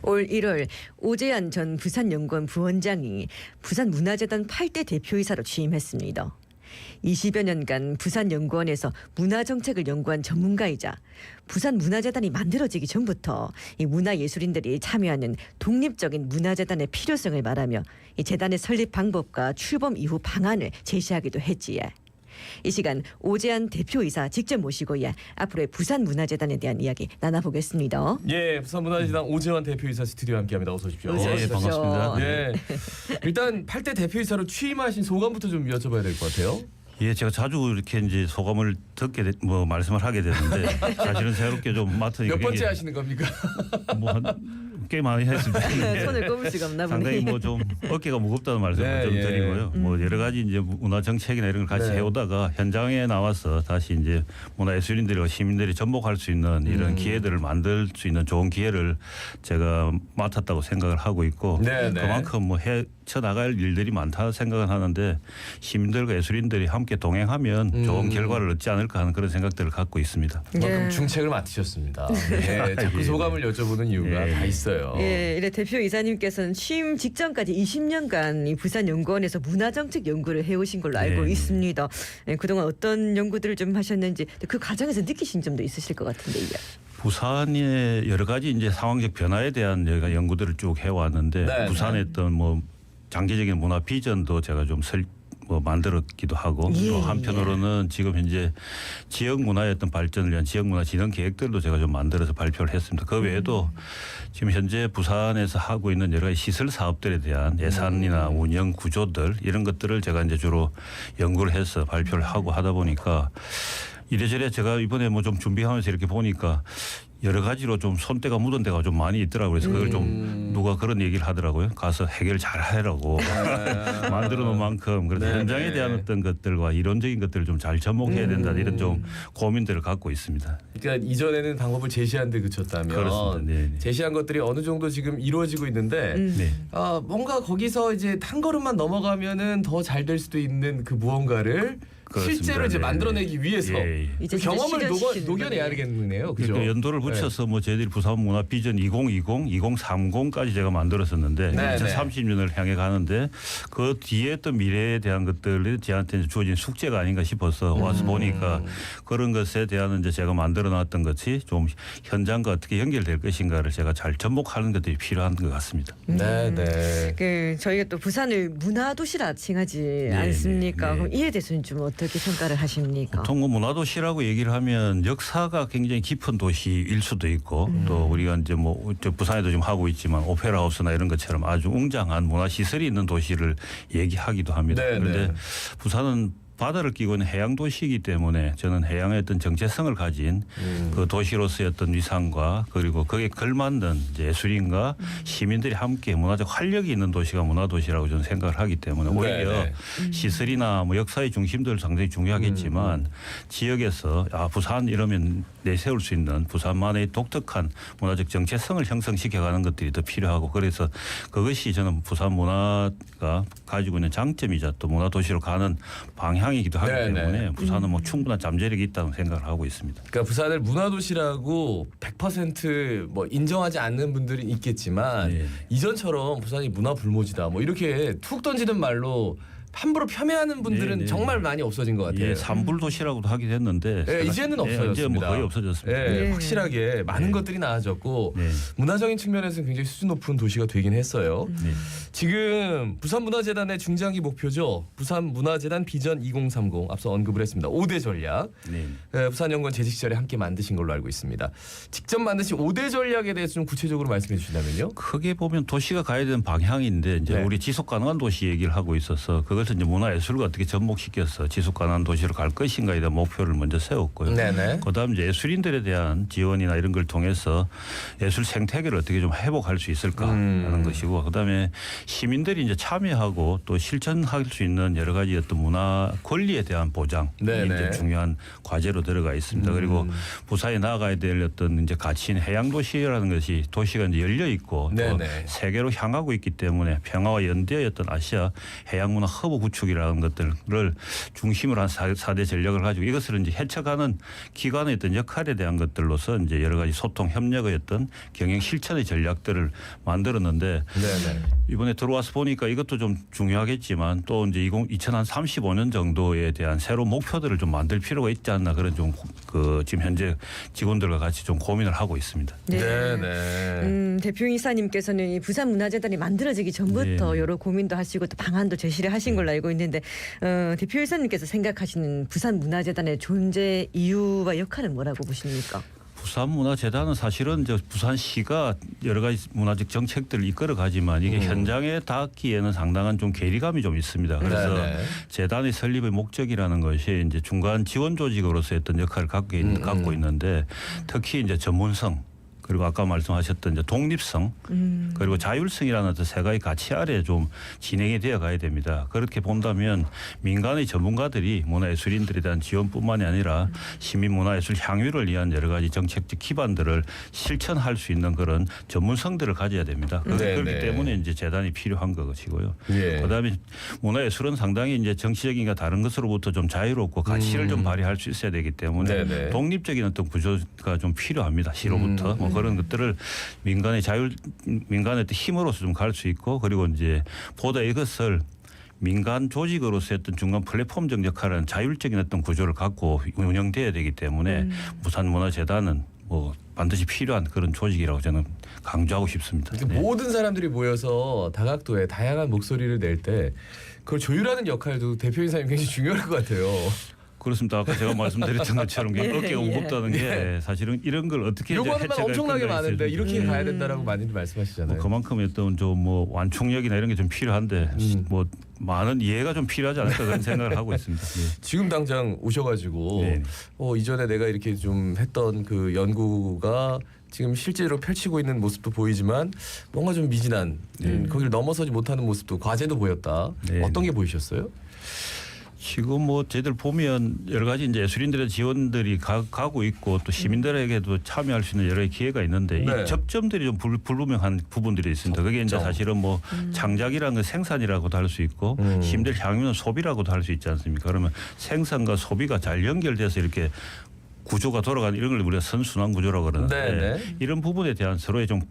올 1월 오재환 전 부산연구원 부원장이 부산문화재단 8대 대표이사로 취임했습니다. 20여 년간 부산연구원에서 문화정책을 연구한 전문가이자 부산문화재단이 만들어지기 전부터 이 문화예술인들이 참여하는 독립적인 문화재단의 필요성을 말하며 이 재단의 설립 방법과 출범 이후 방안을 제시하기도 했지요. 이 시간 오재환 대표이사 직접 모시고 앞으로의 부산문화재단에 대한 이야기 나눠보겠습니다. 예, 부산문화재단 오재환 대표이사 스튜디오에 함께합니다. 어서 오십시오. 네, 반갑습니다. 네, 일단 8대 대표이사로 취임하신 소감부터 좀 여쭤봐야 될 것 같아요. 예, 제가 자주 이렇게 이제 소감을 듣게 말씀을 하게 되는데 사실은 새롭게 좀 맡으니까 몇 번째 하시는 겁니까? 꽤 많이 했습니다. 손을 꼽을 수가 없나 보네. 상당히 좀 어깨가 무겁다는 말씀을 네, 좀 예. 드리고요. 여러 가지 이제 문화 정책이나 이런 걸 같이 네. 해오다가 현장에 나와서 다시 이제 문화예술인들과 시민들이 접목할 수 있는 이런 기회들을 만들 수 있는 좋은 기회를 제가 맡았다고 생각을 하고 있고 네, 네. 그만큼 헤쳐 나갈 일들이 많다 생각을 하는데 시민들과 예술인들이 함께 동행하면 좋은 결과를 얻지 않을까 하는 그런 생각들을 갖고 있습니다. 그만큼 중책을 맡으셨습니다. 네, 자꾸 소감을 여쭤보는 이유가 다 있어요. 예, 이래 대표이사님께서는 취임 직전까지 20년간 이 부산연구원에서 문화정책 연구를 해오신 걸로 알고 네. 있습니다. 예, 그동안 어떤 연구들을 좀 하셨는지 그 과정에서 느끼신 점도 있으실 것 같은데요. 부산의 여러 가지 이제 상황적 변화에 대한 제가 연구들을 쭉 해왔는데 네, 부산의 어떤 장기적인 문화 비전도 제가 좀 만들었기도 하고 예, 또 한편으로는 지금 현재 지역 문화의 어떤 발전을 위한 지역 문화 진흥 계획들도 제가 좀 만들어서 발표를 했습니다. 그 외에도 지금 현재 부산에서 하고 있는 여러 가지 시설 사업들에 대한 예산이나 운영 구조들 이런 것들을 제가 이제 주로 연구를 해서 발표를 하고 하다 보니까 이래저래 제가 이번에 좀 준비하면서 이렇게 보니까 여러 가지로 좀 손때가 묻은 데가 좀 많이 있더라고요. 그래서 그걸 좀 누가 그런 얘기를 하더라고요. 가서 해결 잘 하라고 만들어 놓은 만큼 그래서 네, 현장에 네. 대한 어떤 것들과 이론적인 것들을 좀 잘 접목해야 된다 이런 좀 고민들을 갖고 있습니다. 그러니까 이전에는 방법을 제시한 데 그쳤다면 그렇습니다. 네, 네. 제시한 것들이 어느 정도 지금 이루어지고 있는데 네. 뭔가 거기서 이제 한 걸음만 넘어가면은 더 잘 될 수도 있는 그 무언가를 그렇습니다. 실제로 이제 네. 만들어내기 위해서 예. 이제 그 경험을 실현시키는 녹여내야겠네요. 그죠? 그러니까 연도를 붙여서 저희들이 부산 문화 비전 2020, 2030까지 제가 만들었었는데 네, 2030년을 향해 가는데 그 뒤에 또 미래에 대한 것들이 저한테 주어진 숙제가 아닌가 싶어서 와서 보니까 그런 것에 대한 이제 제가 만들어놨던 것이 좀 현장과 어떻게 연결될 것인가를 제가 잘 접목하는 것들이 필요한 것 같습니다. 네, 네. 저희가 또 부산을 문화도시라 칭하지 네, 않습니까? 네. 그럼 이에 대해서는 좀 어떻게 평가를 하십니까? 보통 문화도시라고 얘기를 하면 역사가 굉장히 깊은 도시일 수도 있고 또 우리가 이제 저 부산에도 좀 하고 있지만 오페라 하우스나 이런 것처럼 아주 웅장한 문화시설이 있는 도시를 얘기하기도 합니다. 네, 그런데 네. 부산은 바다를 끼고 있는 해양 도시이기 때문에 저는 해양의 어떤 정체성을 가진 그 도시로서의 어떤 위상과 그리고 거기에 걸맞는 이제 예술인과 시민들이 함께 문화적 활력이 있는 도시가 문화도시라고 저는 생각을 하기 때문에 오히려 네. 시설이나 역사의 중심들 상당히 중요하겠지만 지역에서 부산 이러면 내세울 수 있는 부산만의 독특한 문화적 정체성을 형성시켜가는 것들이 더 필요하고 그래서 그것이 저는 부산 문화가 가지고 있는 장점이자 또 문화도시로 가는 방향이기도 하기 네, 때문에 네. 부산은 충분한 잠재력이 있다고 생각을 하고 있습니다. 그러니까 부산을 문화도시라고 100% 인정하지 않는 분들이 있겠지만 네. 이전처럼 부산이 문화불모지다 이렇게 툭 던지는 말로 함부로 폄훼하는 분들은 네, 네. 정말 많이 없어진 것 같아요. 예, 산불도시라고도 하기도 했는데 이제는 없어졌습니다. 이제 거의 없어졌습니다. 네, 확실하게 많은 것들이 나아졌고 네. 문화적인 측면에서는 굉장히 수준 높은 도시가 되긴 했어요. 네. 지금 부산문화재단의 중장기 목표죠. 부산문화재단 비전 2030 앞서 언급을 했습니다. 5대 전략. 네. 부산연구원 재직 시절에 함께 만드신 걸로 알고 있습니다. 직접 만드신 5대 전략에 대해서 좀 구체적으로 말씀해 주신다면요. 크게 보면 도시가 가야 되는 방향인데 이제 네. 우리 지속 가능한 도시 얘기를 하고 있어서 그것을 이제 문화예술과 어떻게 접목시켜서 지속 가능한 도시로 갈 것인가에 대한 목표를 먼저 세웠고요. 네네. 그다음 이제 예술인들에 대한 지원이나 이런 걸 통해서 예술 생태계를 어떻게 좀 회복할 수 있을까 하는 것이고 그다음에 시민들이 이제 참여하고 또 실천할 수 있는 여러 가지 어떤 문화 권리에 대한 보장이 네네. 이제 중요한 과제로 들어가 있습니다. 그리고 부산에 나아가야 될 어떤 이제 가치인 해양 도시라는 것이 도시가 이제 열려 있고 또 네네. 세계로 향하고 있기 때문에 평화와 연대의 어떤 아시아 해양 문화 허브 서부 구축이라는 것들을 중심으로 한 4대 전략을 가지고 이것을 이제 해쳐가는 기관의 어떤 역할에 대한 것들로서 이제 여러 가지 소통 협력의 어떤 경영 실천의 전략들을 만들었는데 네네. 이번에 들어와서 보니까 이것도 좀 중요하겠지만 또 이제 2035년 정도에 대한 새로운 목표들을 좀 만들 필요가 있지 않나 그런 좀 지금 현재 직원들과 같이 좀 고민을 하고 있습니다. 네네. 대표이사님께서는 이 부산문화재단이 만들어지기 전부터 네. 여러 고민도 하시고 또 방안도 제시를 하신 걸로 알고 있는데 대표이사님께서 생각하시는 부산문화재단의 존재 이유와 역할은 뭐라고 보십니까? 부산문화재단은 사실은 이제 부산시가 여러 가지 문화적 정책들을 이끌어가지만 이게 현장에 닿기에는 상당한 좀 괴리감이 좀 있습니다. 그래서 네네. 재단의 설립의 목적이라는 것이 이제 중간 지원 조직으로서 어떤 역할을 갖고 있는데 특히 이제 전문성 그리고 아까 말씀하셨던 이제 독립성 그리고 자율성이라는 어떤 세 가지 가치 아래 좀 진행이 되어 가야 됩니다. 그렇게 본다면 민간의 전문가들이 문화예술인들에 대한 지원뿐만이 아니라 시민문화예술 향유를 위한 여러 가지 정책적 기반들을 실천할 수 있는 그런 전문성들을 가져야 됩니다. 그렇기 때문에 이제 재단이 필요한 것이고요. 예. 그다음에 문화예술은 상당히 이제 정치적인가 다른 것으로부터 좀 자유롭고 가치를 좀 발휘할 수 있어야 되기 때문에 네네. 독립적인 어떤 구조가 좀 필요합니다. 시로부터 뭐 그런 것들을 민간의 어떤 힘으로서 좀 갈 수 있고 그리고 이제 보다 이것을 민간 조직으로서 어떤 중간 플랫폼적 역할은 자율적인 어떤 구조를 갖고 운영돼야 되기 때문에 부산문화재단은 뭐 반드시 필요한 그런 조직이라고 저는 강조하고 싶습니다. 그러니까 모든 사람들이 모여서 다각도에 다양한 목소리를 낼 때 그걸 조율하는 역할도 대표이사님 굉장히 중요할 것 같아요. 그렇습니다. 아까 제가 말씀드렸던 것처럼 어깨가 무겁다는 게 사실은 이런 걸 어떻게 요구하는 건 엄청나게 많은데 이렇게 가야 된다라고 많이들 말씀하시잖아요. 뭐 그만큼 어떤 좀 뭐 완충력이나 이런 게 좀 필요한데 뭐 많은 이해가 좀 필요하지 않을까 그런 생각을 하고 있습니다. 네. 지금 당장 오셔가지고 네. 이전에 내가 이렇게 좀 했던 그 연구가 지금 실제로 펼치고 있는 모습도 보이지만 뭔가 좀 미진한 거기를 넘어서지 못하는 모습도 과제도 보였다. 네. 어떤 게 보이셨어요? 지금 뭐 저희들 보면 여러 가지 이제 예술인들의 지원들이 가고 있고 또 시민들에게도 참여할 수 있는 여러 가지 기회가 있는데 네. 이 접점들이 좀 불분명한 부분들이 있습니다. 그게 이제 사실은 뭐 창작이라는 건 생산이라고도 할 수 있고 시민들 향유는 소비라고도 할 수 있지 않습니까? 그러면 생산과 소비가 잘 연결돼서 이렇게 구조가 돌아가는 이런 걸 우리가 선순환 구조라고 그러는데 네네. 이런 부분에 대한 서로의 좀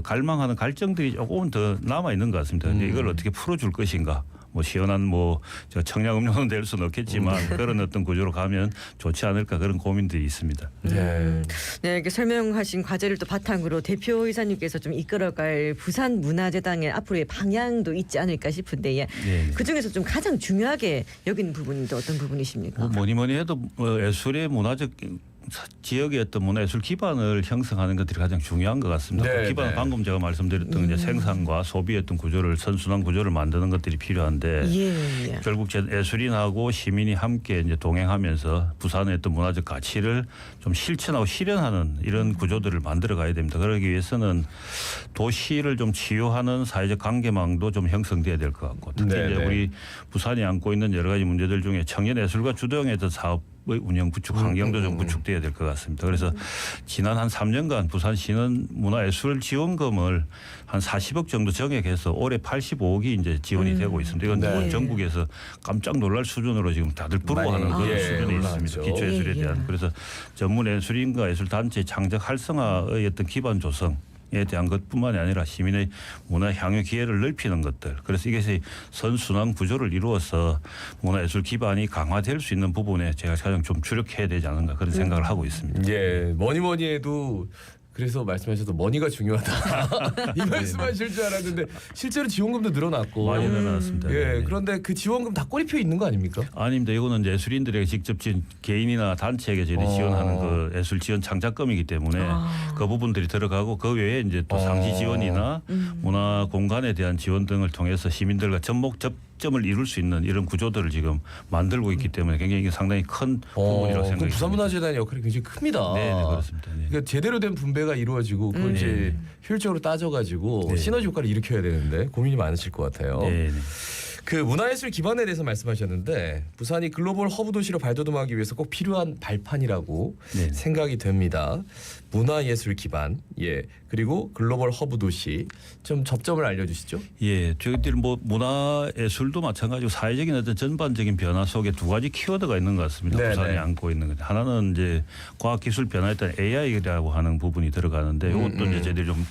갈망하는 갈증들이 조금 더 남아 있는 것 같습니다. 근데 이걸 어떻게 풀어줄 것인가? 뭐 시원한 뭐 청량 음료는 될 수는 없겠지만 그런 어떤 구조로 가면 좋지 않을까 그런 고민들이 있습니다. 네. 네, 이렇게 설명하신 과제를 또 바탕으로 대표이사님께서 좀 이끌어갈 부산문화재단의 앞으로의 방향도 있지 않을까 싶은데 네. 그 중에서 좀 가장 중요하게 여기는 부분이 또 어떤 부분이십니까? 뭐 뭐니 해도 예술의 문화적 지역의 어떤 문화예술 기반을 형성하는 것들이 가장 중요한 것 같습니다. 네, 그 기반은 네. 방금 제가 말씀드렸던 이제 생산과 소비의 어떤 구조를 선순환 구조를 만드는 것들이 필요한데 예. 결국 예술인하고 시민이 함께 이제 동행하면서 부산의 어떤 문화적 가치를 좀 실천하고 실현하는 이런 구조들을 만들어 가야 됩니다. 그러기 위해서는 도시를 좀 치유하는 사회적 관계망도 좀 형성돼야 될 것 같고 특히 네, 이제 네. 우리 부산이 안고 있는 여러 가지 문제들 중에 청년 예술가 주도형의 어떤 사업의 운영 구축 환경도 좀 구축돼야 될 것 같습니다. 그래서 지난 한 3년간 부산시는 문화예술 지원금을 한 40억 정도 정액해서 올해 85억이 이제 지원이 되고 있습니다. 이건 네. 전국에서 깜짝 놀랄 수준으로 지금 다들 부러워하는 많이, 그런 예, 수준에 올라왔죠. 있습니다. 기초예술에 대한. 그래서 전문 예술인과 예술단체의 창작 활성화의 어떤 기반 조성 에 대한 것뿐만이 아니라 시민의 문화 향유 기회를 넓히는 것들. 그래서 이것이 선순환 구조를 이루어서 문화예술 기반이 강화될 수 있는 부분에 제가 가장 좀 주력해야 되지 않은가 그런 생각을 하고 있습니다. 예, 뭐니 해도 그래서 말씀하셔도 머니가 중요하다. 이 말씀하실 줄 알았는데 실제로 지원금도 늘어났고. 많이 늘어났습니다. 예, 네. 그런데 그 지원금 다 꼬리표 있는 거 아닙니까? 아닙니다. 이거는 예술인들에게 직접 개인이나 단체에게 저희들이 지원하는 그 예술 지원 창작금이기 때문에 그 부분들이 들어가고 그 외에 이제 또 상시 지원이나 문화 공간에 대한 지원 등을 통해서 시민들과 접점을 이룰 수 있는 이런 구조들을 지금 만들고 있기 때문에 굉장히 이게 상당히 큰 부분이라고 그럼 생각합니다. 부산문화재단의 역할이 굉장히 큽니다. 네, 그렇습니다. 네. 그러니까 제대로 된 분배가 이루어지고 그걸 이제 효율적으로 따져가지고 네. 시너지 효과를 일으켜야 되는데 고민이 많으실 것 같아요. 네, 네. 그 문화예술 기반에 대해서 말씀하셨는데 부산이 글로벌 허브 도시로 발돋움하기 위해서 꼭 필요한 발판이라고 네. 생각이 됩니다. 문화예술 기반, 예, 그리고 글로벌 허브 도시 좀 접점을 알려주시죠. 예, 저희들 뭐 문화예술도 마찬가지고 사회적인 어떤 전반적인 변화 속에 두 가지 키워드가 있는 것 같습니다. 네네. 부산이 안고 있는 것. 하나는 이제 과학기술 변화에 따른 AI라고 하는 부분이 들어가는데 이것도 이제 저희들이 좀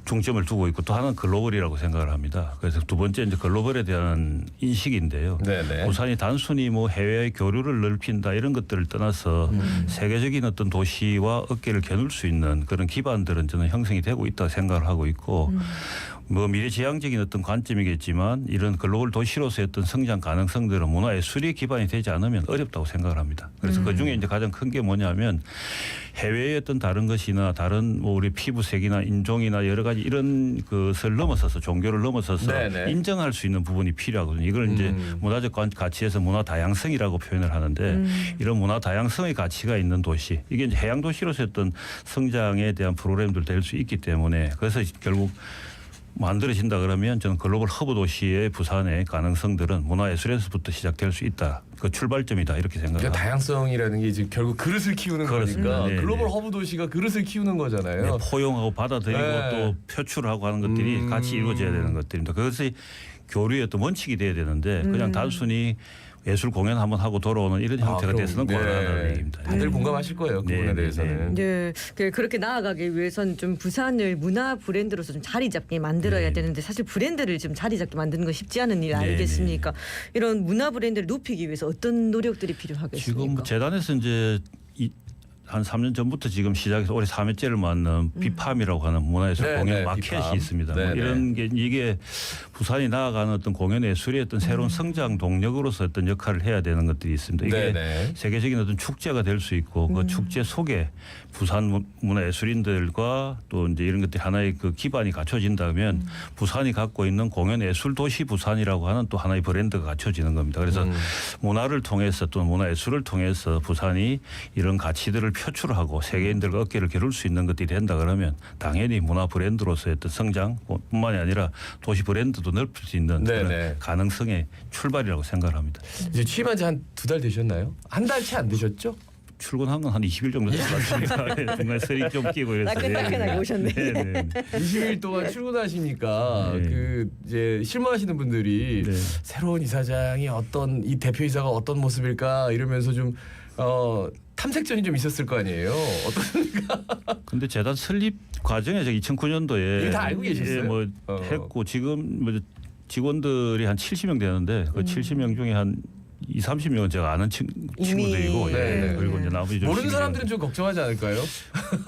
중점을 두고 있고 또 하나는 글로벌이라고 생각을 합니다. 그래서 두 번째 이제 글로벌에 대한 인식인데요. 네네. 부산이 단순히 뭐 해외의 교류를 넓힌다 이런 것들을 떠나서 세계적인 어떤 도시와 어깨를 겨눌 수 있는 그런 기반들은 저는 형성이 되고 있다고 생각을 하고 있고 뭐 미래지향적인 어떤 관점이겠지만 이런 글로벌 도시로서의 어떤 성장 가능성들은 문화예술이 기반이 되지 않으면 어렵다고 생각을 합니다. 그래서 그중에 이제 가장 큰 게 뭐냐면 해외의 어떤 다른 것이나 다른 뭐 우리 피부색이나 인종이나 여러 가지 이런 것을 넘어서서 종교를 넘어서서 네네. 인정할 수 있는 부분이 필요하거든요. 이걸 이제 문화적 가치에서 문화 다양성이라고 표현을 하는데 이런 문화 다양성의 가치가 있는 도시 이게 이제 해양 도시로서의 어떤 성장에 대한 프로그램들 될 수 있기 때문에 그래서 결국 만들어진다 그러면 저는 글로벌 허브 도시의 부산의 가능성들은 문화예술에서부터 시작될 수 있다. 그 출발점이다 이렇게 그러니까 생각합니다. 다양성이라는 게 이제 결국 그릇을 키우는 그렇습니다. 거니까 네네. 글로벌 허브 도시가 그릇을 키우는 거잖아요. 네, 포용하고 받아들이고 네. 또 표출하고 하는 것들이 같이 이루어져야 되는 것들입니다. 그것이 교류의 어떤 원칙이 돼야 되는데 그냥 단순히 예술 공연 한번 하고 돌아오는 이런 형태가 그럼, 돼서는 곤란하다는 얘기입니다. 다들 공감하실 거예요. 그 네, 부분에 네, 대해서는. 네, 그렇게 나아가기 위해서는 좀 부산을 문화 브랜드로서 좀 자리 잡게 만들어야 네. 되는데 사실 브랜드를 좀 자리 잡게 만드는 건 쉽지 않은 일 네, 아니겠습니까? 이런 문화 브랜드를 높이기 위해서 어떤 노력들이 필요하겠습니까? 지금 뭐 재단에서 이제 한 3년 전부터 지금 시작해서 올해 3회째를 맞는 비팜이라고 하는 문화예술 네, 공연 네, 마켓이 비팜. 있습니다. 네, 뭐 네. 이런 게 이게 부산이 나아가는 어떤 공연 예술의 어떤 새로운 성장 동력으로서 어떤 역할을 해야 되는 것들이 있습니다. 이게 네, 네. 세계적인 어떤 축제가 될 수 있고 그 축제 속에 부산 문화예술인들과 또 이제 이런 것들이 하나의 그 기반이 갖춰진다면 부산이 갖고 있는 공연 예술 도시 부산이라고 하는 또 하나의 브랜드가 갖춰지는 겁니다. 그래서 문화를 통해서 또 문화예술을 통해서 부산이 이런 가치들을 표출하고 세계인들과 어깨를 겨룰 수 있는 것들이 된다 그러면 당연히 문화 브랜드로서의 어떤 성장뿐만이 아니라 도시 브랜드도 넓힐 수 있는 네, 그런 네. 가능성의 출발이라고 생각을 합니다. 이제 취임한 지 한 2달 되셨나요? 한 달 채 안 되셨죠? 출근한 건 한 20일 정도 됐을 것 같습니다. 중간에 설이 좀 끼고 이래서. 따끈따끈하게 오셨네. 네, 네. 20일 동안 출근하시니까 네. 그 이제 실무하시는 분들이 네. 새로운 이사장이 어떤 이 대표이사가 어떤 모습일까 이러면서 좀 탐색전이 좀 있었을 거 아니에요. 어떤 근데 재단 설립 과정에 2009년도에 이거 다 알고 계셨어요? 뭐 했고 지금 뭐 직원들이 한 70명 되는데 그 70명 중에 한 30명은 제가 아는 친구들이고 네, 네. 그리고 이제 나머지 좀 모르는 신기해요. 사람들은 좀 걱정하지 않을까요?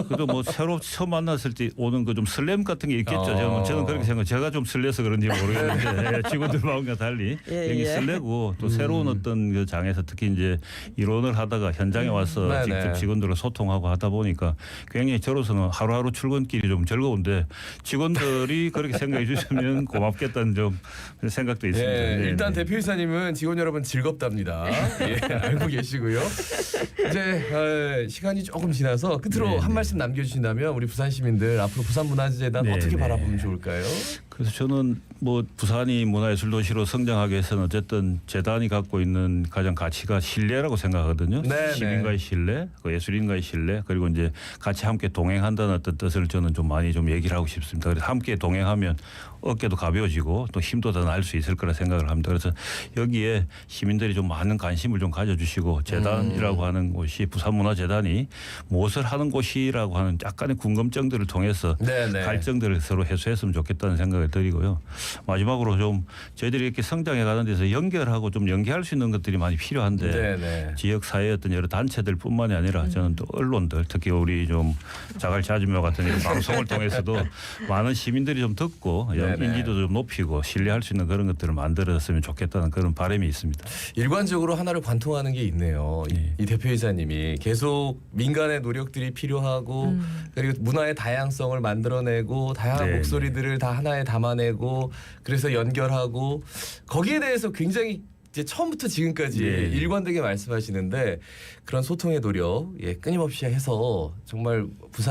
그래도 뭐 새로 처음 만났을 때 오는 그 좀 설렘 같은 게 있겠죠. 저는 그렇게 생각. 제가 좀 설레서 그런지 모르겠는데 직원들 마음과 달리 예, 굉장히 예. 설레고 또 새로운 어떤 그 장에서 특히 이제 일원을 하다가 현장에 와서 네, 직접 네. 직원들과 소통하고 하다 보니까 굉장히 저로서는 하루하루 출근길이 좀 즐거운데 직원들이 그렇게 생각해 주시면 고맙겠다는 좀 생각도 있습니다. 예, 네, 일단 네. 대표이사님은 직원 여러분 즐겁답니다. 예, 알고 계시고요. 이제 시간이 조금 지나서 끝으로 네, 한 네. 말씀 남겨주신다면 우리 부산 시민들 앞으로 부산문화재단 네, 어떻게 네. 바라보면 좋을까요? 그래서 저는 뭐 부산이 문화예술 도시로 성장하기 위해서는 어쨌든 재단이 갖고 있는 가장 가치가 신뢰라고 생각하거든요. 네, 시민과의 신뢰, 그 예술인과의 신뢰, 그리고 이제 같이 함께 동행한다는 어떤 뜻을 저는 좀 많이 좀 얘기를 하고 싶습니다. 그래서 함께 동행하면 어깨도 가벼워지고 또 힘도 더 날 수 있을 거라 생각을 합니다. 그래서 여기에 시민들이 좀 많은 관심을 좀 가져주시고 재단이라고 하는 곳이 부산문화재단이 무엇을 하는 곳이라고 하는 약간의 궁금증들을 통해서 네, 네. 갈증들을 서로 해소했으면 좋겠다는 생각을 드리고요. 마지막으로 좀 저희들이 이렇게 성장해 가는 데서 연결하고 좀 연계할 수 있는 것들이 많이 필요한데 네, 네. 지역 사회의 어떤 여러 단체들뿐만이 아니라 저는 또 언론들 특히 우리 좀 자갈자주묘 같은 이런 방송을 통해서도 많은 시민들이 좀 듣고 네네. 인지도 좀 높이고 신뢰할 수 있는 그런 것들을 만들었으면 좋겠다는 그런 바람이 있습니다. 일관적으로 하나를 관통하는 게 있네요. 네. 이 대표이사님이 계속 민간의 노력들이 필요하고 그리고 문화의 다양성을 만들어내고 다양한 네, 목소리들을 다 하나에 담아내고 그래서 연결하고 거기에 대해서 굉장히 이제 처음부터 지금까지 네. 일관되게 말씀하시는데 그런 소통의 노력 끊임없이 해서 정말 부산